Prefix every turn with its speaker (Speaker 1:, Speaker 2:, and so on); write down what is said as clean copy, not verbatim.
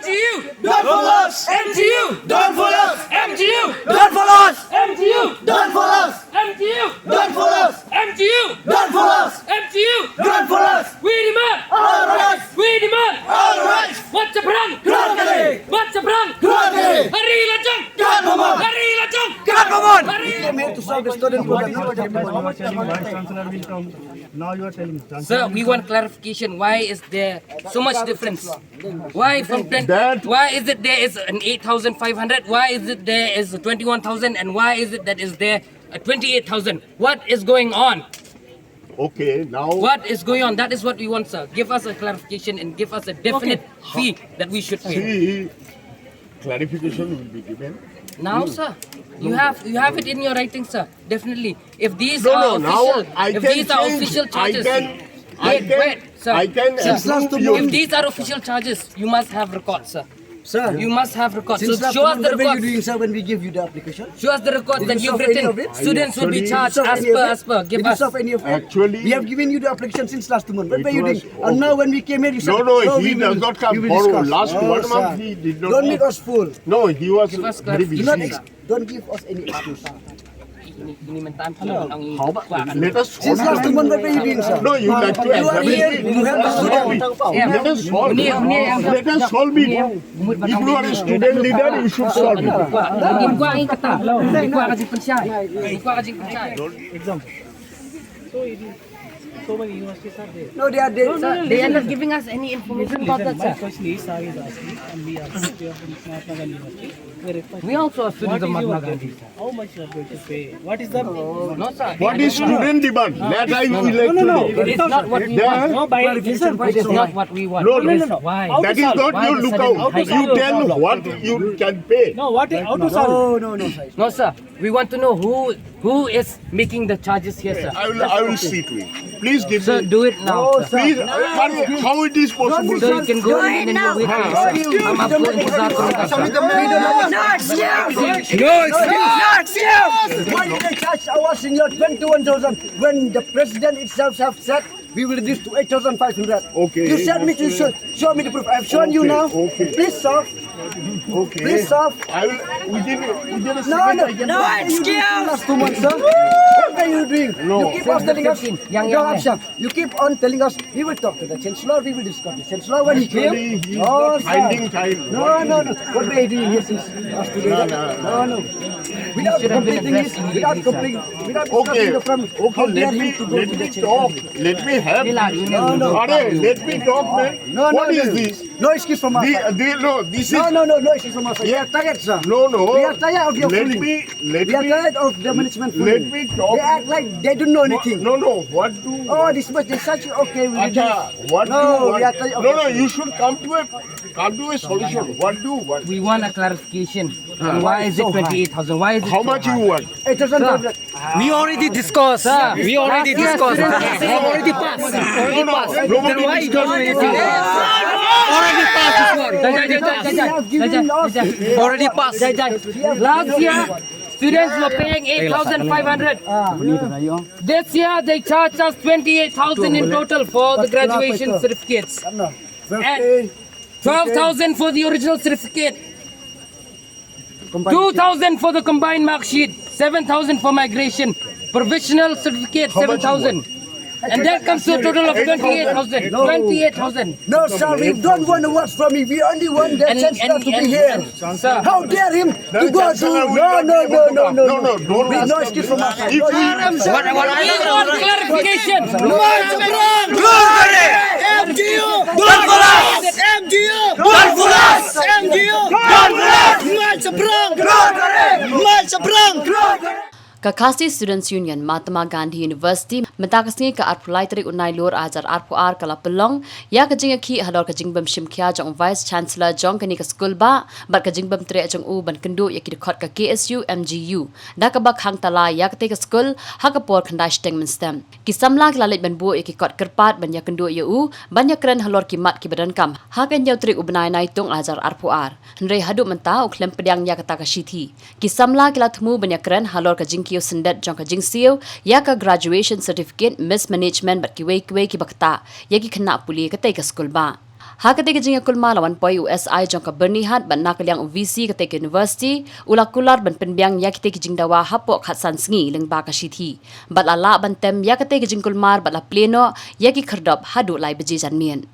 Speaker 1: MGU,
Speaker 2: Don't follow us.
Speaker 1: MGU,
Speaker 2: Don't follow us.
Speaker 1: MGU,
Speaker 2: Don't follow us.
Speaker 1: MGU,
Speaker 2: Don't follow us.
Speaker 1: MGU,
Speaker 2: Don't follow us.
Speaker 1: MGU,
Speaker 2: Don't follow us.
Speaker 1: MGU.
Speaker 2: Don't follow us.
Speaker 1: We demand,
Speaker 2: All rights.
Speaker 1: we demand.
Speaker 2: All rights.
Speaker 1: What's the brand?
Speaker 2: Keluarga.
Speaker 1: What's the brand?
Speaker 2: Keluarga.
Speaker 1: Hari Lajong,
Speaker 2: God, Maman.
Speaker 1: Hari Lajong,
Speaker 2: God, Maman.
Speaker 1: Hari.
Speaker 3: came here to solve the student problem.
Speaker 4: Now you are telling
Speaker 1: Sir, we want clarification. Why is there so much difference? Why from 10? Why is it there is an 8,500? Why is it there is 21,000? And why is it that is there 28,000? What is going on?
Speaker 5: Okay, now
Speaker 1: What is going on? That is what we want, sir. Give us a clarification and give us a definite fee that we should pay.
Speaker 5: see, clarification will be given.
Speaker 1: Now, sir, you have it in your writing, sir. Definitely. If these
Speaker 5: No,
Speaker 1: are
Speaker 5: no, now
Speaker 1: official,
Speaker 5: I
Speaker 1: if
Speaker 5: can
Speaker 1: these are
Speaker 5: change.
Speaker 1: official charges, wait, sir.
Speaker 5: I can approve your.
Speaker 1: If these are official charges, you must have records, sir.
Speaker 3: Sir,
Speaker 1: You must have records. So
Speaker 3: since last
Speaker 1: show us
Speaker 3: month,
Speaker 1: the
Speaker 3: what were you
Speaker 1: records.
Speaker 3: doing, sir, when we give you the application?
Speaker 1: Show us the records
Speaker 3: Did
Speaker 1: that
Speaker 3: you
Speaker 1: you've
Speaker 3: solve any
Speaker 1: written.
Speaker 3: of it?
Speaker 1: Students will be
Speaker 5: Actually-
Speaker 1: charged
Speaker 3: Did you
Speaker 1: as
Speaker 3: solve
Speaker 1: per,
Speaker 3: any of
Speaker 1: as per.
Speaker 3: it?
Speaker 1: Give
Speaker 3: Did you
Speaker 1: us.
Speaker 3: solve any of it?
Speaker 5: Actually,
Speaker 3: We have given you the application since last month. What
Speaker 5: It
Speaker 3: were you
Speaker 5: was
Speaker 3: doing? And now when we came here, you said,
Speaker 5: no, no,
Speaker 3: we
Speaker 5: he
Speaker 3: will-
Speaker 5: does not come
Speaker 3: we will
Speaker 5: forward.
Speaker 3: discuss.
Speaker 5: Last
Speaker 3: Oh,
Speaker 5: 1 month
Speaker 3: sir.
Speaker 5: he did not.
Speaker 3: Don't make us fool.
Speaker 5: No, he was
Speaker 1: Give us
Speaker 5: very
Speaker 1: clarification,
Speaker 3: Do not
Speaker 5: busy.
Speaker 1: sir.
Speaker 3: don't give us any excuse.
Speaker 1: Ini mentan ang
Speaker 5: How about let us
Speaker 3: Since
Speaker 5: solve
Speaker 3: last
Speaker 5: it.
Speaker 3: month, what were you doing, sir?
Speaker 5: No, you like to
Speaker 3: You are here, you have the student.
Speaker 5: Let us solve it. Let us solve it. If you are a student leader, you should solve it.
Speaker 1: Hindi ko ang kata. Hindi ko kasi pensyay. Hindi ko kasi pensyay.
Speaker 4: so many universities are there.
Speaker 3: No, they are there.
Speaker 1: Sir, they are not giving us any information about that,
Speaker 4: My
Speaker 1: sir.
Speaker 4: question is, sir is asking, and we are from Mahatma Gandhi University. We request.
Speaker 1: We also are students of
Speaker 4: What is
Speaker 1: Mahatma
Speaker 4: your
Speaker 1: Gandhi.
Speaker 4: budget? How much you are going to pay? What is the?
Speaker 1: No, sir.
Speaker 5: What is student demand? That I would like to know.
Speaker 1: It is not what we
Speaker 5: There-
Speaker 1: want.
Speaker 4: No, by listen.
Speaker 1: It is not what we want.
Speaker 5: No,
Speaker 1: It is
Speaker 5: no, no.
Speaker 1: why.
Speaker 4: How to
Speaker 5: That is
Speaker 4: solve?
Speaker 5: not
Speaker 1: Why
Speaker 5: your
Speaker 1: the
Speaker 5: lookout.
Speaker 1: sudden-
Speaker 5: You tell what you can pay.
Speaker 4: No, what? How to solve?
Speaker 3: No, sir.
Speaker 1: No, sir. We want to know who is making the charges here, sir.
Speaker 5: I will see to it. Please give
Speaker 1: Sir,
Speaker 5: me.
Speaker 1: do it now, sir.
Speaker 5: Please, how it is possible?
Speaker 1: So you can go in and wait, sir. हम आपको इंतजार करूंगा, sir.
Speaker 3: Why did they charge our senior 21,000 when the president itself have said we will reduce to 8,500?
Speaker 5: Okay.
Speaker 3: You said me to show me the proof. I've shown you
Speaker 5: Okay,
Speaker 3: now.
Speaker 5: okay.
Speaker 3: Please solve.
Speaker 5: Okay.
Speaker 3: Please solve.
Speaker 5: I will within a
Speaker 3: No,
Speaker 5: second.
Speaker 3: no,
Speaker 5: I can-
Speaker 3: no, excuse. Last 2 months, sir. What are you doing?
Speaker 5: No.
Speaker 3: You keep on telling us.
Speaker 1: Yang-
Speaker 3: No,
Speaker 1: yang-
Speaker 3: Absham, you keep on telling us we will talk to the chancellor. We will discuss the chancellor when he
Speaker 5: Actually,
Speaker 3: came.
Speaker 5: he is
Speaker 3: No,
Speaker 5: not
Speaker 3: sir.
Speaker 5: finding time.
Speaker 3: No, no, no. What were you doing here since last 2 days? No, no. Without
Speaker 1: should have been
Speaker 3: completing it,
Speaker 1: addressed
Speaker 3: without
Speaker 1: immediately,
Speaker 3: completing, without
Speaker 5: Okay.
Speaker 3: discussing the problem, how dare him to go
Speaker 5: Let
Speaker 3: to the
Speaker 5: me
Speaker 3: chancellor?
Speaker 5: talk. Let me have.
Speaker 3: No, no.
Speaker 5: Are, let me talk, man.
Speaker 3: No,
Speaker 5: What
Speaker 3: no,
Speaker 5: is
Speaker 3: no.
Speaker 5: this?
Speaker 3: No excuse from us. sir.
Speaker 5: No, this is.
Speaker 3: No excuse from us. sir. We are tired, sir.
Speaker 5: No, no.
Speaker 3: We are tired of your
Speaker 5: Let
Speaker 3: fooling.
Speaker 5: me. Let
Speaker 3: We are
Speaker 5: me.
Speaker 3: tired of the management fooling.
Speaker 5: Let me talk.
Speaker 3: They act like they don't know anything.
Speaker 5: No, no. What do?
Speaker 3: Oh, this much they such okay. We will do
Speaker 5: Acha,
Speaker 3: it.
Speaker 5: what
Speaker 3: No,
Speaker 5: do you
Speaker 3: we are
Speaker 5: want?
Speaker 3: tired of
Speaker 5: No,
Speaker 3: your
Speaker 5: no.
Speaker 3: fooling.
Speaker 5: You should come to a solution. What?
Speaker 1: We want a clarification. And why is it 28,000? Why is it
Speaker 5: How
Speaker 1: so
Speaker 5: much
Speaker 1: high?
Speaker 5: you want?
Speaker 3: 8,500.
Speaker 6: We already discussed.
Speaker 1: Sir,
Speaker 6: We already
Speaker 1: last year
Speaker 6: discussed.
Speaker 1: students-
Speaker 6: We already passed. Already passed.
Speaker 5: Nobody
Speaker 6: Then why you don't do anything? Already passed this one. Already passed.
Speaker 1: Last year, students were paying 8,500. This year, they charged us 28,000 in total for the graduation certificates. And 12,000 for the original certificate. 2,000 for the combined mark sheet. 7,000 for migration. Provisional certificate,
Speaker 5: How much you
Speaker 1: 7,000. And that comes to a total of 28,000. 28,000.
Speaker 3: No, sir, we don't want to work from me. We only want the chancellor to be here.
Speaker 1: Sir,
Speaker 3: How dare him to
Speaker 5: The
Speaker 3: go to?
Speaker 5: chancellor will
Speaker 3: No,
Speaker 5: not
Speaker 3: no,
Speaker 5: be able
Speaker 3: no,
Speaker 5: to
Speaker 3: no,
Speaker 5: come.
Speaker 3: no,
Speaker 5: No, don't
Speaker 3: We
Speaker 5: ask
Speaker 3: no
Speaker 5: him.
Speaker 3: excuse from us.
Speaker 5: If
Speaker 3: No,
Speaker 5: we-
Speaker 3: sir.
Speaker 1: we want clarification.
Speaker 2: MGU! Don't follow us! MGU! Don't follow us! MGU! Don't follow us! Mai seberang! Mai seberang!
Speaker 7: Kakasi Students Union Mahatma Gandhi University mentakasngi ke arpulai tarik unai lur ajar arpuar kala pelong ya kajing ki halor kajing bam shimkhia jong Vice Chancellor Jong kani ka school ba bat kajing bam tre jong u ban kendu ya ki khot ka KSU MGU da ka ba Khang Tala ya ka te ka school ha ka por khandai steng men stem ki samla ki lalit ban bu ya ki kot kerpat ban ya kendu ya u ban ya kren halor ki mat ki badan kam ha kan yaw tarik ubnai nai tung ajar arpuar henrei hadu menta u klem pedang ya ka ta ka shithi ki samla ki latmu ban ya kren halor kajing ki sendat jong kajing siu ya ka graduation certificate mismanagement bat ki wei ki bakta ya ki khna puli ka te ka school ba Hakate kejing kulma lawan poi USI jong ka bernihat ban nakaliang VC kate university ulakular ban penbiang yakite kejing dawa hapok khatsan sngi leng ba ka shithi bat ala ban tem yakate kejing kulmar bat la pleno yaki Khyrdop hadu lai beji janmien